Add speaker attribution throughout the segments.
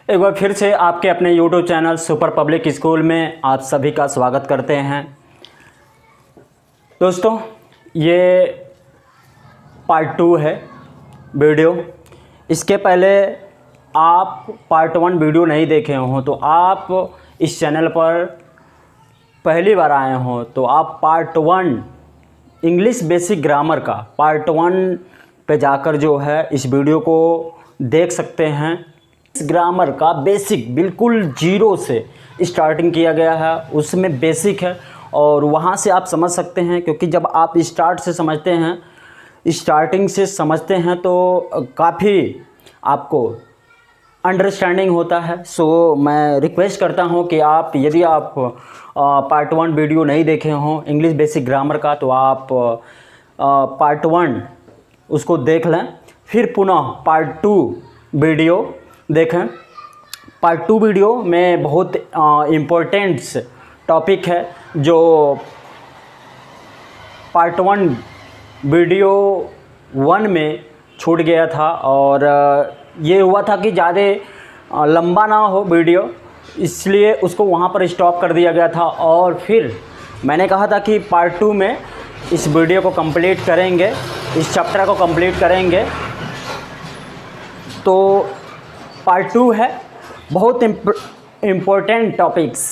Speaker 1: एक बार फिर से आपके अपने YouTube channel super public school में आप सभी का स्वागत करते हैं। दोस्तों, ये पार्ट 2 है वीडियो। इसके पहले आप पार्ट 1 वीडियो नहीं देखे हों तो आप इस चैनल पर पहली बार आए हों तो आप पार्ट 1 इंग्लिश बेसिक ग्रामर का पार्ट 1 पे जाकर जो है इस वीडियो को देख सकते हैं। इस ग्रामर का बेसिक बिल्कुल जीरो से स्टार्टिंग किया गया है, उसमें बेसिक है और वहाँ से आप समझ सकते हैं, क्योंकि जब आप स्टार्टिंग से समझते हैं तो काफ़ी आपको अंडरस्टैंडिंग होता है। सो मैं रिक्वेस्ट करता हूं कि आप यदि आप पार्ट 1 वीडियो नहीं देखे हों इंग्लिश बेसिक ग्रामर का तो आप पार्ट 1 उसको देख लें, फिर पुनः पार्ट 2 वीडियो देखें। पार्ट 2 वीडियो में बहुत इम्पोर्टेंट टॉपिक है जो पार्ट 1 वीडियो 1 में छूट गया था और ये हुआ था कि ज़्यादा लंबा ना हो वीडियो, इसलिए उसको वहाँ पर स्टॉप कर दिया गया था। और फिर मैंने कहा था कि पार्ट 2 में इस वीडियो को कंप्लीट करेंगे, इस चैप्टर को कंप्लीट करेंगे। तो पार्ट 2 है बहुत important topics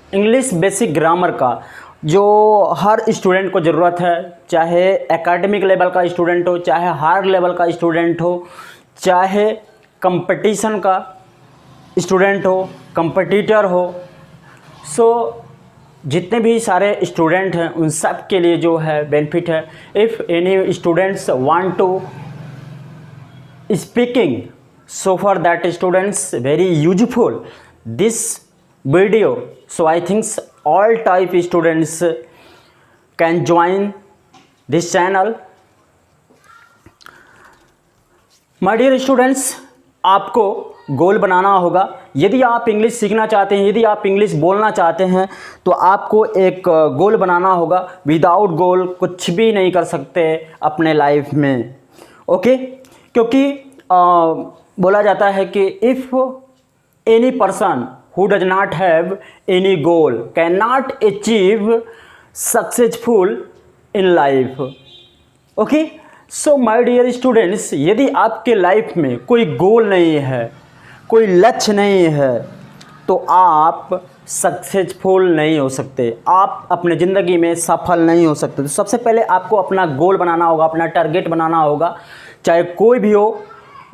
Speaker 1: English basic grammar का, जो हर स्टूडेंट को ज़रूरत है, चाहे एकेडमिक लेवल का स्टूडेंट हो, चाहे हायर लेवल का स्टूडेंट हो, चाहे कंपटीशन का स्टूडेंट हो, कंपटीटर हो। सो जितने भी सारे स्टूडेंट हैं उन सब के लिए जो है बेनिफिट है। If any students want to speaking, so for that students very useful this video, so I think all type students can join this channel. My dear students, आपको गोल बनाना होगा। यदि आप इंग्लिश सीखना चाहते हैं, यदि आप इंग्लिश बोलना चाहते हैं तो आपको एक गोल बनाना होगा। विदाउट गोल कुछ भी नहीं कर सकते अपने लाइफ में, ओके? क्योंकि बोला जाता है कि if any person who does not have any goal can not achieve successful in life, okay? So my dear students, यदि आपके लाइफ में कोई गोल नहीं है, कोई लक्ष्य नहीं है तो आप सक्सेसफुल नहीं हो सकते, आप अपने ज़िंदगी में सफल नहीं हो सकते। तो सबसे पहले आपको अपना गोल बनाना होगा, अपना टारगेट बनाना होगा, चाहे कोई भी हो।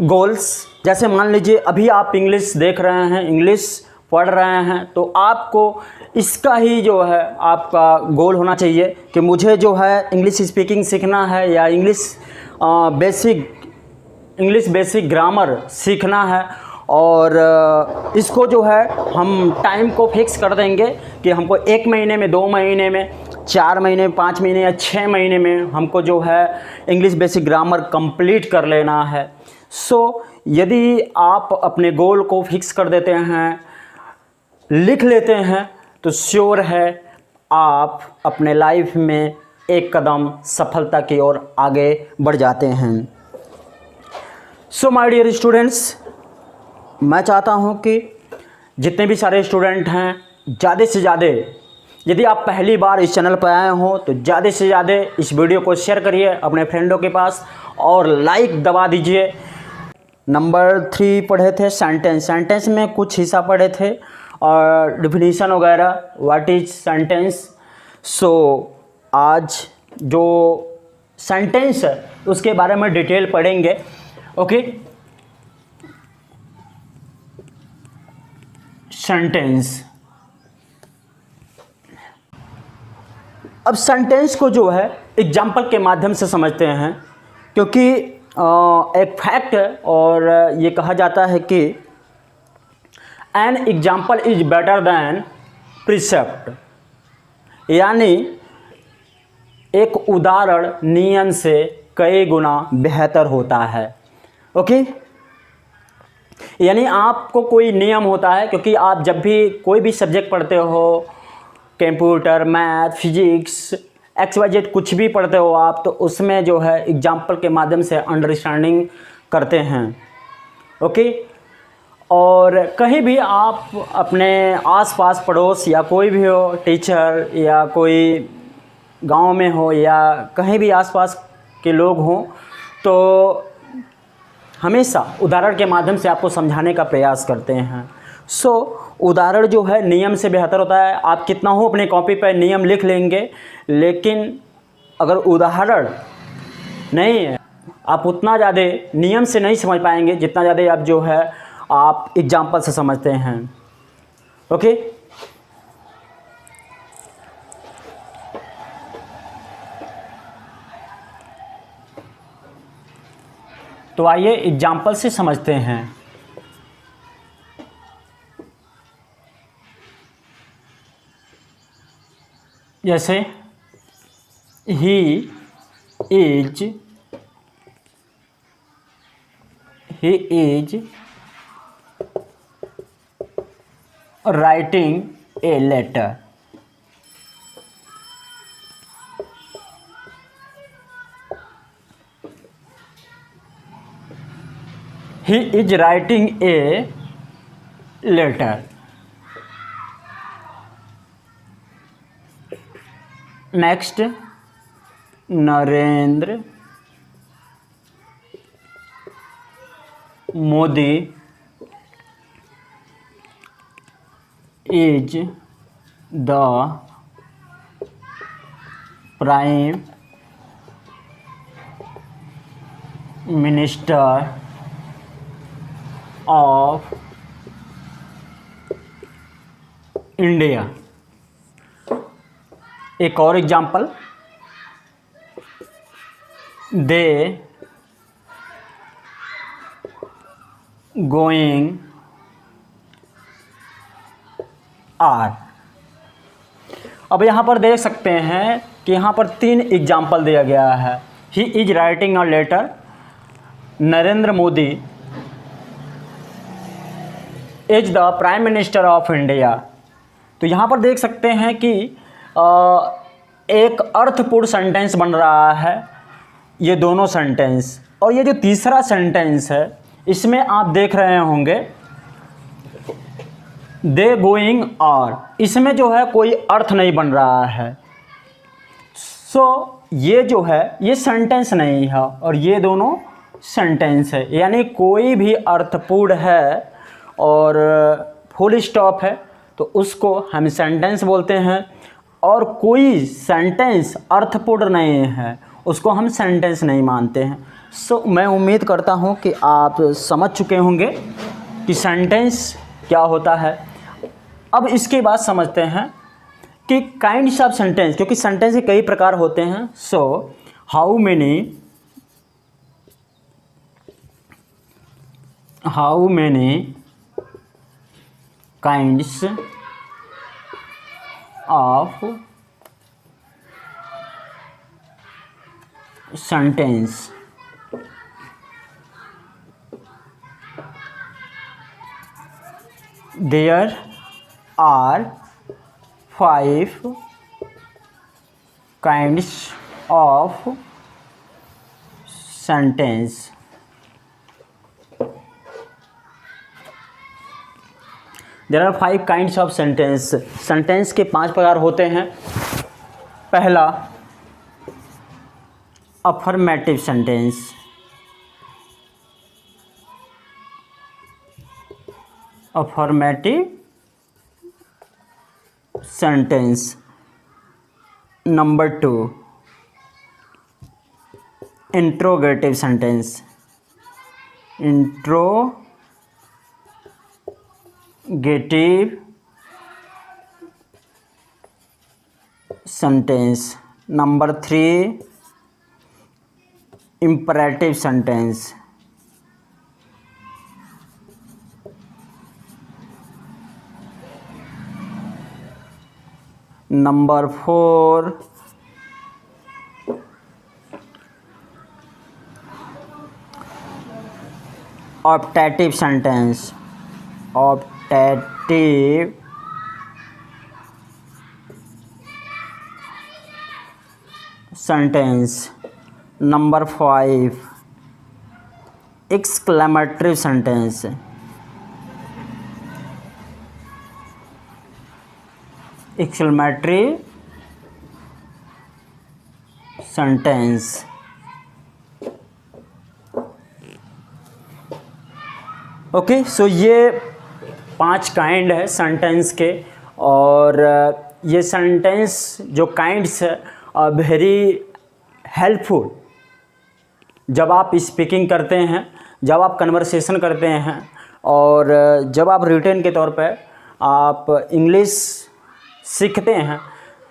Speaker 1: गोल्स जैसे मान लीजिए अभी आप इंग्लिश देख रहे हैं, इंग्लिश पढ़ रहे हैं, तो आपको इसका ही जो है आपका गोल होना चाहिए कि मुझे जो है इंग्लिश स्पीकिंग सीखना है या इंग्लिश बेसिक ग्रामर सीखना है। और इसको जो है हम टाइम को फिक्स कर देंगे कि हमको 1 महीने में, 2 महीने में, 4 महीने में, 5 महीने या 6 महीने में हमको जो है इंग्लिश बेसिक ग्रामर कंप्लीट कर लेना है। सो यदि आप अपने गोल को फिक्स कर देते हैं, लिख लेते हैं, तो श्योर है आप अपने लाइफ में एक कदम सफलता की ओर आगे बढ़ जाते हैं। सो माय डियर स्टूडेंट्स, मैं चाहता हूं कि जितने भी सारे स्टूडेंट हैं ज़्यादा से ज़्यादा, यदि आप पहली बार इस चैनल पर आए हों तो ज़्यादा से ज़्यादा इस वीडियो को शेयर करिए अपने फ्रेंडों के पास और लाइक दबा दीजिए। नंबर 3 पढ़े थे सेंटेंस में कुछ हिस्सा पढ़े थे और डिफिनीशन वगैरह, व्हाट इज सेंटेंस। सो आज जो सेंटेंस है उसके बारे में डिटेल पढ़ेंगे, ओके? सेंटेंस, अब सेंटेंस को जो है एग्जाम्पल के माध्यम से समझते हैं, क्योंकि एक फैक्ट है और ये कहा जाता है कि an example is better than precept, यानी एक उदाहरण नियम से कई गुना बेहतर होता है, ओके? यानी आपको कोई नियम होता है, क्योंकि आप जब भी कोई भी सब्जेक्ट पढ़ते हो, कंप्यूटर, मैथ, फिजिक्स, XYZ कुछ भी पढ़ते हो आप, तो उसमें जो है एग्जाम्पल के माध्यम से अंडरस्टैंडिंग करते हैं, ओके? और कहीं भी आप अपने आस-पास पड़ोस या कोई भी हो, टीचर या कोई गांव में हो या कहीं भी आस-पास के लोग हों, तो हमेशा उदाहरण के माध्यम से आपको समझाने का प्रयास करते हैं। उदाहरण जो है नियम से बेहतर होता है। आप कितना हो अपने कॉपी पर नियम लिख लेंगे, लेकिन अगर उदाहरण नहीं है, आप उतना ज़्यादा नियम से नहीं समझ पाएंगे जितना ज़्यादा आप जो है आप एग्जाम्पल से समझते हैं। ओके, तो आइए एग्जाम्पल से समझते हैं। जैसे he is writing a letter. He is writing a letter. Next, Narendra Modi is the Prime Minister of India. एक और एग्जाम्पल, दे गोइंग आर। अब यहाँ पर देख सकते हैं कि यहाँ पर 3 एग्जाम्पल दिया गया है। He is writing a letter, Narendra Modi is the prime minister of India. तो यहाँ पर देख सकते हैं कि एक अर्थपूर्ण सेंटेंस बन रहा है, ये दोनों सेंटेंस। और ये जो तीसरा सेंटेंस है, इसमें आप देख रहे होंगे दे गोइंग आर, इसमें जो है कोई अर्थ नहीं बन रहा है। ये जो है ये सेंटेंस नहीं है और ये दोनों सेंटेंस है, यानी कोई भी अर्थपूर्ण है और फुल स्टॉप है तो उसको हम सेंटेंस बोलते हैं, और कोई सेंटेंस अर्थपूर्ण नहीं है उसको हम सेंटेंस नहीं मानते हैं। मैं उम्मीद करता हूं कि आप समझ चुके होंगे कि सेंटेंस क्या होता है। अब इसके बाद समझते हैं कि काइंड्स ऑफ सेंटेंस, क्योंकि सेंटेंस के कई प्रकार होते हैं। How many kinds of sentence. There are 5 kinds of sentence. There are 5 kinds of sentence. Sentence के 5 प्रकार होते हैं। पहला, affirmative sentence. Affirmative sentence. Number 2, interrogative sentence. Interrogative sentence. Number 3, imperative sentence। Number 4, optative sentence। optative sentence। Number 5, exclamatory sentence। Exclamatory sentence. Okay, so ये 5 kind है sentence के, और ये सेंटेंस जो काइंड्स है आर वेरी हेल्पफुल जब आप speaking करते हैं, जब आप कन्वर्सेशन करते हैं, और जब आप रिटन के तौर पे आप इंग्लिश सीखते हैं,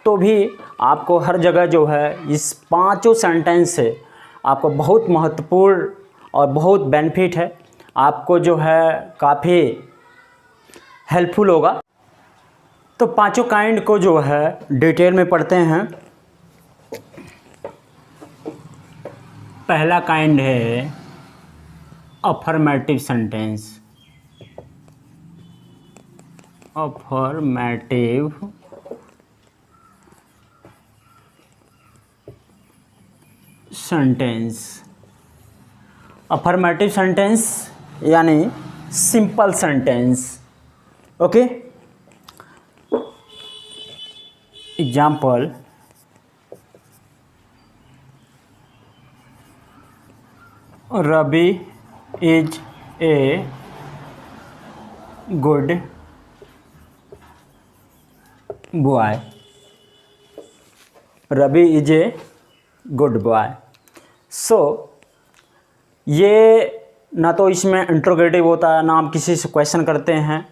Speaker 1: तो भी आपको हर जगह जो है इस 5 सेंटेंस से आपको बहुत महत्वपूर्ण और बहुत बेनिफिट है, आपको जो है काफ़ी हेल्पफुल होगा। तो 5 काइंड को जो है डिटेल में पढ़ते हैं। पहला काइंड है affirmative sentence. Affirmative sentence. Affirmative sentence यानी simple sentence. Okay, example, Ravi is a good boy. Ravi is a good boy. So ये ना तो इसमें इंट्रोगेटिव होता है, ना आप किसी से क्वेश्चन करते हैं,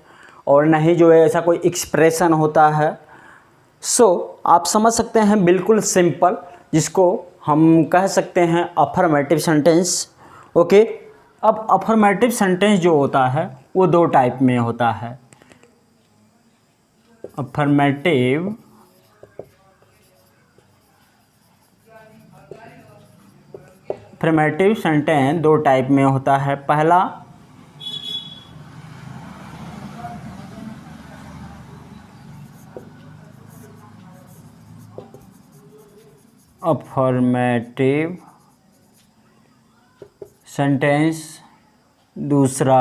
Speaker 1: और ना ही जो है ऐसा कोई एक्सप्रेशन होता है। सो आप समझ सकते हैं बिल्कुल सिंपल, जिसको हम कह सकते हैं अफर्मेटिव सेंटेंस। ओके, अब अफर्मेटिव सेंटेंस जो होता है वो 2 टाइप में होता है। अफर्मेटिव सेंटेंस 2 टाइप में होता है। पहला अफर्मेटिव सेंटेंस, दूसरा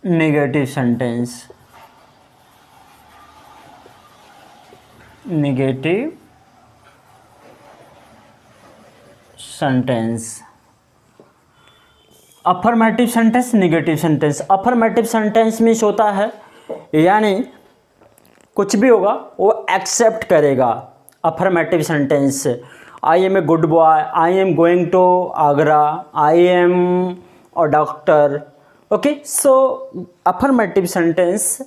Speaker 1: negative sentence. Negative sentence. Affirmative sentence, negative sentence. Affirmative sentence means होता है यानी कुछ भी होगा वो एक्सेप्ट करेगा। Affirmative sentence, I am a good boy, I am going to Agra, I am a doctor. Okay, so affirmative sentence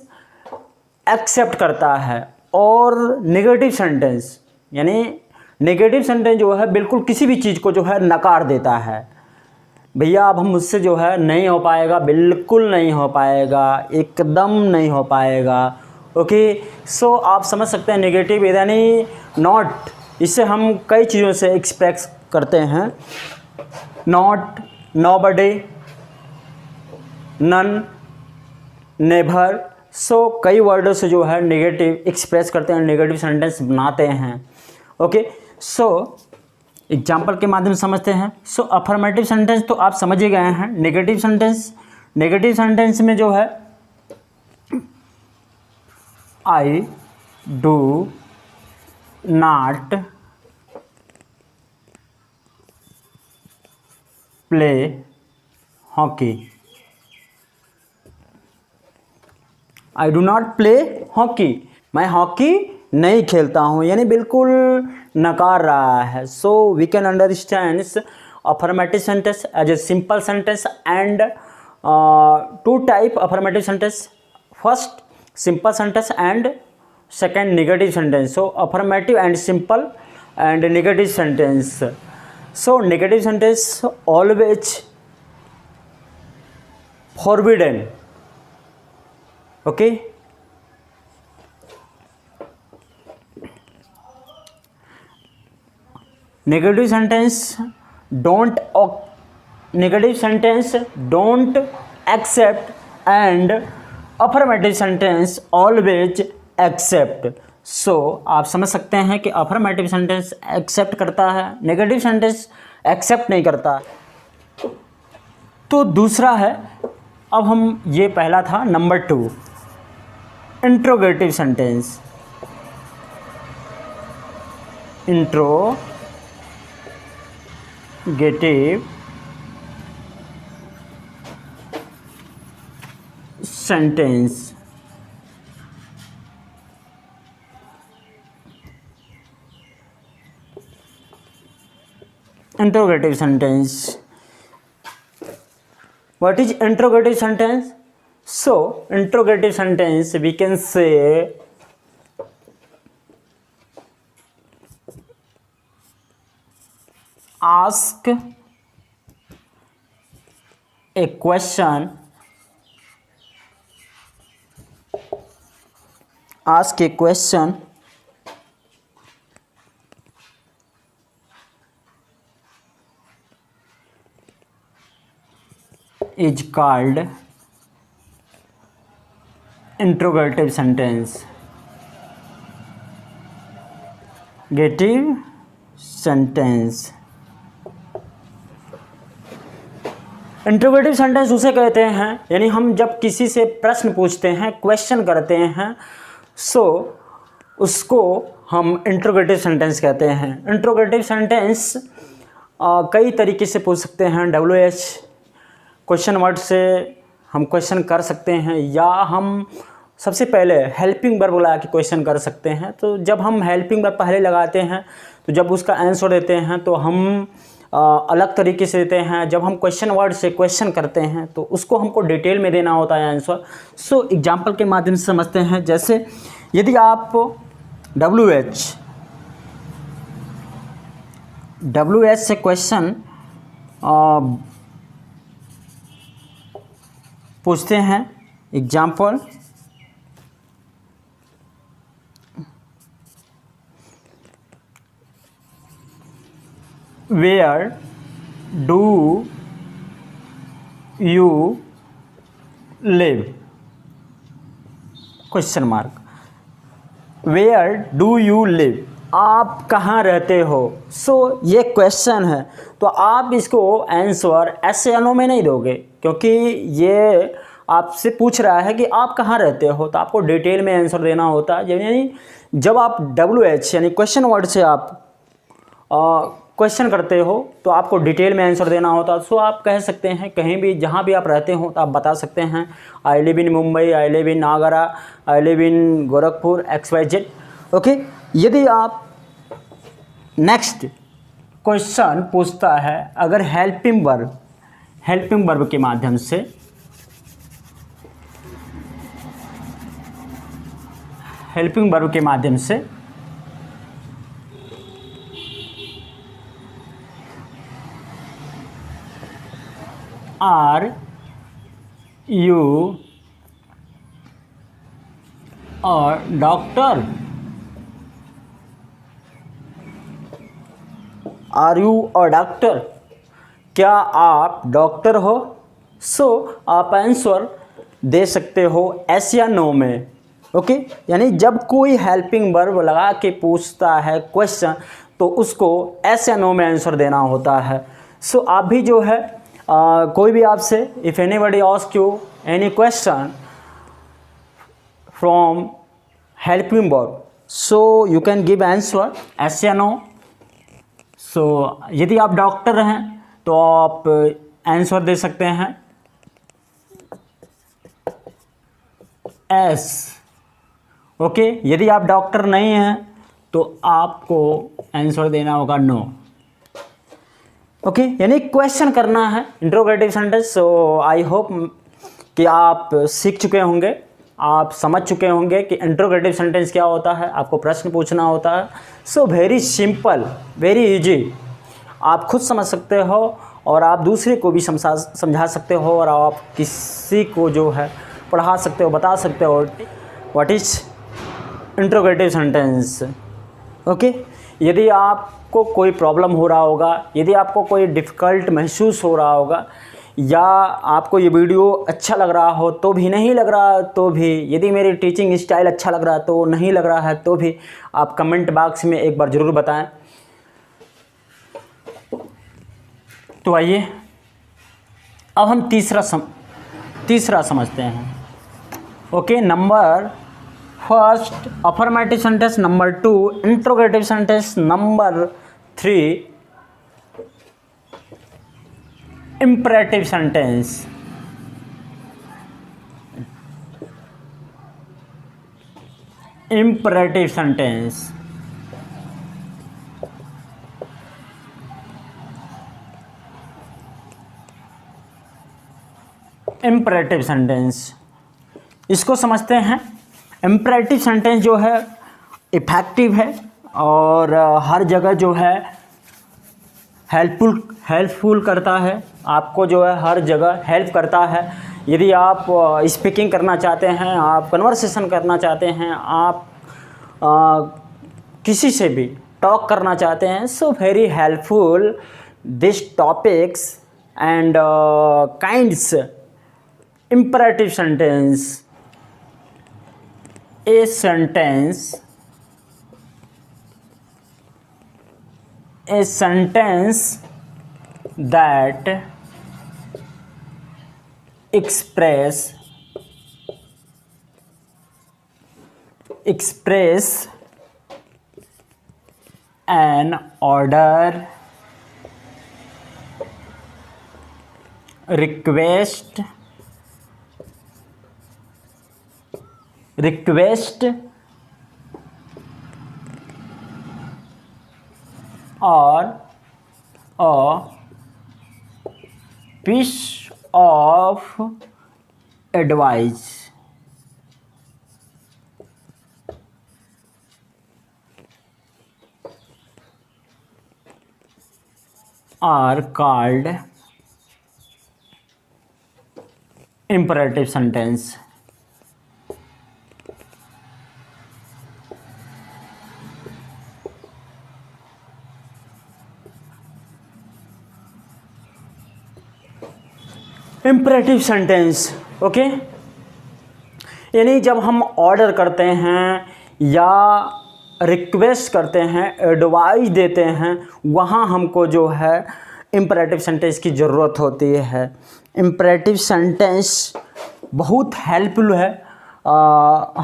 Speaker 1: accept करता है। और नेगेटिव सेंटेंस यानी नेगेटिव सेंटेंस जो है बिल्कुल किसी भी चीज़ को जो है नकार देता है। भैया अब हम मुझसे जो है नहीं हो पाएगा, बिल्कुल नहीं हो पाएगा, एकदम नहीं हो पाएगा। ओके, सो आप समझ सकते हैं नेगेटिव यानी नॉट। इससे हम कई चीज़ों से एक्सप्रेस करते हैं। Not, nobody, none, never. So कई वर्डों से जो है नेगेटिव एक्सप्रेस करते हैं, नेगेटिव सेंटेंस बनाते हैं। ओके, सो एग्जाम्पल के माध्यम से समझते हैं। सो अफर्मेटिव सेंटेंस तो आप समझ ही गए हैं। नेगेटिव सेंटेंस, नेगेटिव सेंटेंस में जो है I do not play hockey. I do not play hockey, मैं हॉकी नहीं खेलता हूँ, यानी बिल्कुल नकार रहा है। So we can understand affirmative sentence as a simple sentence and 2 type affirmative sentence. First simple sentence and second negative sentence. So affirmative and simple and negative sentence. So negative sentence always forbidden. Okay, negative sentence don't accept and affirmative sentence always accept. So आप समझ सकते हैं कि affirmative sentence accept करता है, negative sentence accept नहीं करता। तो दूसरा है, अब हम ये पहला था number 2 interrogative sentence, interrogative sentence. Interrogative sentence. What is interrogative sentence? So interrogative sentence we can say ask a question, ask a question is called interrogative sentence, interrogative sentence। Interrogative sentence उसे कहते हैं, यानी हम जब किसी से प्रश्न पूछते हैं, क्वेश्चन करते हैं, सो उसको हम इंट्रोगेटिव सेंटेंस कहते हैं। इंट्रोगेटिव सेंटेंस कई तरीके से पूछ सकते हैं। WH क्वेश्चन वर्ड से हम क्वेश्चन कर सकते हैं, या हम सबसे पहले हेल्पिंग वर्ब लगा के क्वेश्चन कर सकते हैं। तो जब हम हेल्पिंग वर्ब पहले लगाते हैं तो जब उसका आंसर देते हैं तो हम अलग तरीके से देते हैं। जब हम क्वेश्चन वर्ड से क्वेश्चन करते हैं तो उसको हमको डिटेल में देना होता है आंसर। सो एग्जांपल के माध्यम से समझते हैं। जैसे यदि आप WH से क्वेश्चन पूछते हैं, example where do you live, question mark, where do you live, आप कहाँ रहते हो। सो ये क्वेश्चन है, तो आप इसको आंसर ऐसे या नो में नहीं दोगे, क्योंकि ये आपसे पूछ रहा है कि आप कहाँ रहते हो, तो आपको डिटेल में आंसर देना होता है। यानी जब आप WH यानी क्वेश्चन वर्ड से आप क्वेश्चन करते हो तो आपको डिटेल में आंसर देना होता है। सो आप कह सकते हैं कहीं भी जहाँ भी आप रहते हो तो आप बता सकते हैं I live in Mumbai, I live in Agra, I live in Gorakhpur, XYZ। Okay, यदि आप नेक्स्ट क्वेश्चन पूछता है अगर हेल्पिंग वर्ब के माध्यम से, हेल्पिंग वर्ब के माध्यम से आर यू और डॉक्टर, आर यू और डॉक्टर, क्या आप डॉक्टर हो। सो आप आंसर दे सकते हो एस या नो में। ओके, यानी जब कोई हेल्पिंग वर्ब लगा के पूछता है क्वेश्चन तो उसको एस या नो में आंसर देना होता है। सो आप भी जो है कोई भी आपसे if anybody ask you any question from helping verb, so you can give answer S या नो। सो यदि आप डॉक्टर हैं तो आप आंसर दे सकते हैं एस। ओके, यदि आप डॉक्टर नहीं हैं तो आपको आंसर देना होगा नो। ओके, यानी क्वेश्चन करना है interrogative sentence. So I hope कि आप सीख चुके होंगे, आप समझ चुके होंगे कि इंट्रोगेटिव सेंटेंस क्या होता है, आपको प्रश्न पूछना होता है। So very simple, very easy, आप खुद समझ सकते हो और आप दूसरे को भी समझा सकते हो और आप किसी को जो है पढ़ा सकते हो, बता सकते हो what is interrogative sentence. Okay, यदि आपको कोई प्रॉब्लम हो रहा होगा, यदि आपको कोई डिफ़िकल्ट महसूस हो रहा होगा, या आपको ये वीडियो अच्छा लग रहा हो तो भी, नहीं लग रहा तो भी, यदि मेरी टीचिंग स्टाइल अच्छा लग रहा तो नहीं लग रहा है तो भी, आप कमेंट बॉक्स में एक बार ज़रूर बताएं। तो आइए अब हम तीसरा समझते हैं। Okay, number first affirmative sentence, number 2 interrogative sentence, number 3 imperative sentence. Imperative sentence, imperative sentence इसको समझते हैं। इम्परेटिव सेंटेंस जो है इफेक्टिव है और हर जगह जो है हेल्पफुल करता है, आपको जो है हर जगह हेल्प करता है। यदि आप स्पीकिंग करना चाहते हैं, आप कन्वर्सेशन करना चाहते हैं, आप किसी से भी टॉक करना चाहते हैं, so very helpful this topics and kinds imperative sentence, a sentence that express an order, request or a piece of advice are called imperative sentence। Imperative sentence, okay, यानी जब हम ऑर्डर करते हैं या रिक्वेस्ट करते हैं, एडवाइस देते हैं, वहाँ हमको जो है इम्परेटिव सेंटेंस की ज़रूरत होती है। इम्परेटिव सेंटेंस बहुत हेल्पफुल है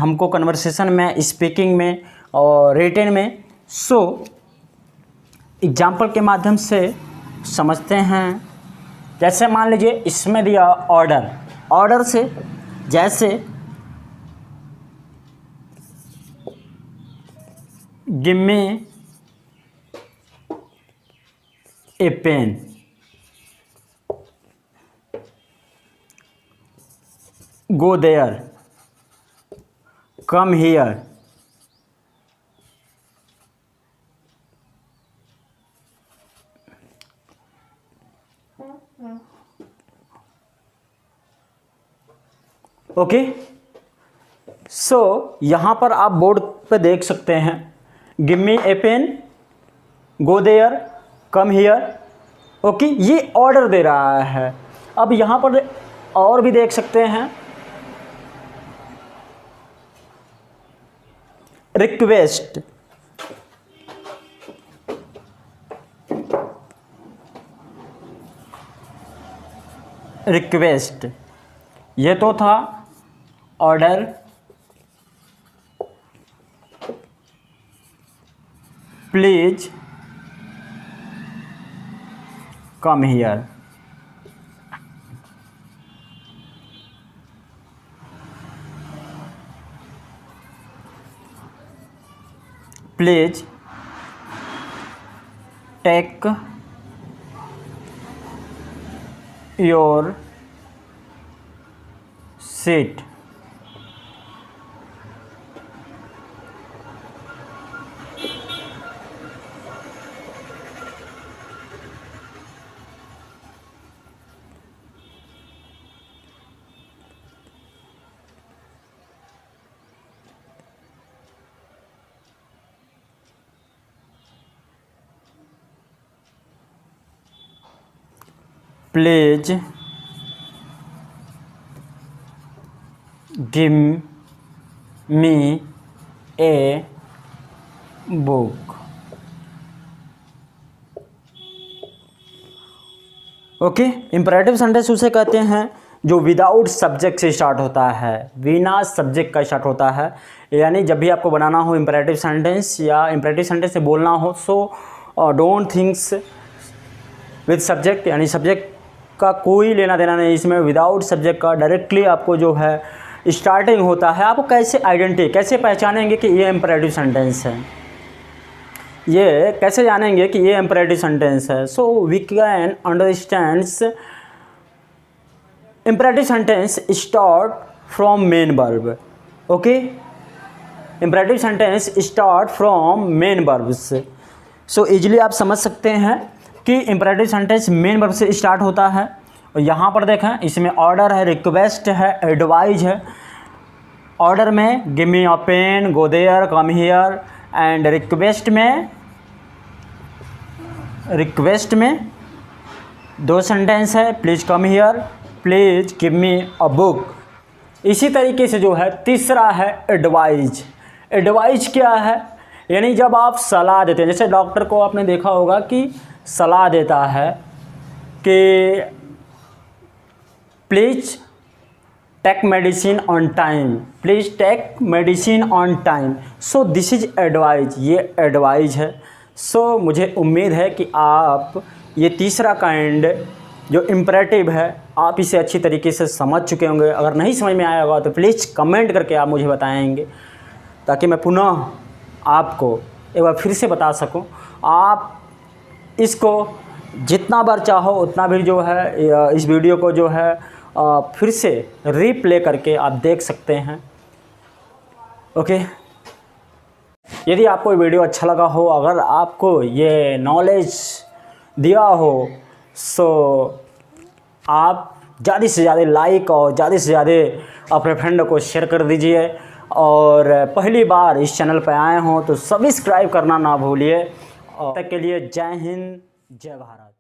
Speaker 1: हमको कन्वर्सेशन में, स्पीकिंग में और रिटन में। सो एग्जाम्पल के माध्यम से समझते हैं। जैसे मान लीजिए इसमें दिया ऑर्डर से, जैसे give me a pen, go there, come here, okay. So यहाँ पर आप बोर्ड पे देख सकते हैं, give me a pen, go there, come here, okay, ये ऑर्डर दे रहा है। अब यहाँ पर और भी देख सकते हैं, रिक्वेस्ट, ये तो था order, please come here, please take your seat, please give me a book, okay. Imperative sentence उसे कहते हैं जो विदाउट सब्जेक्ट से स्टार्ट होता है, बिना सब्जेक्ट का स्टार्ट होता है। यानी जब भी आपको बनाना हो इम्परेटिव सेंटेंस या इम्परेटिव सेंटेंस से बोलना हो, so don't thinks with subject, यानी सब्जेक्ट का कोई लेना देना नहीं इसमें। विदाउट सब्जेक्ट का डायरेक्टली आपको जो है स्टार्टिंग होता है। आपको कैसे पहचानेंगे कि ये इम्परेटिव सेंटेंस है, ये कैसे जानेंगे कि ये इम्परेटिव सेंटेंस है। So we can understands imperative sentence start from main verb. Okay, imperative sentence start from main verb से। सो इजीली आप समझ सकते हैं कि इम्परेटिव सेंटेंस मेन वर्ब से स्टार्ट होता है। और यहाँ पर देखें, इसमें ऑर्डर है, रिक्वेस्ट है, एडवाइज है। ऑर्डर में give me a pen, go there, come here, and request में 2 सेंटेंस है, please come here, please give me a book. इसी तरीके से जो है तीसरा है एडवाइज। एडवाइज क्या है? यानी जब आप सलाह देते हैं, जैसे डॉक्टर को आपने देखा होगा कि सलाह देता है कि please take medicine on time, please take medicine on time. So this is advise, ये एडवाइज है। सो मुझे उम्मीद है कि आप ये तीसरा काइंड जो इम्परेटिव है आप इसे अच्छी तरीके से समझ चुके होंगे। अगर नहीं समझ में आया होगा तो प्लीज़ कमेंट करके आप मुझे बताएंगे, ताकि मैं पुनः आपको एक बार फिर से बता सकूं। आप इसको जितना बार चाहो उतना भी जो है इस वीडियो को जो है फिर से रीप्ले करके आप देख सकते हैं। ओके, यदि आपको वीडियो अच्छा लगा हो, अगर आपको ये नॉलेज दिया हो, सो आप ज़्यादा से ज़्यादा लाइक और ज़्यादा से ज़्यादा अपने फ्रेंड को शेयर कर दीजिए। और पहली बार इस चैनल पर आए हों तो सब्सक्राइब करना ना भूलिए। और तब तक के लिए जय हिंद, जय भारत।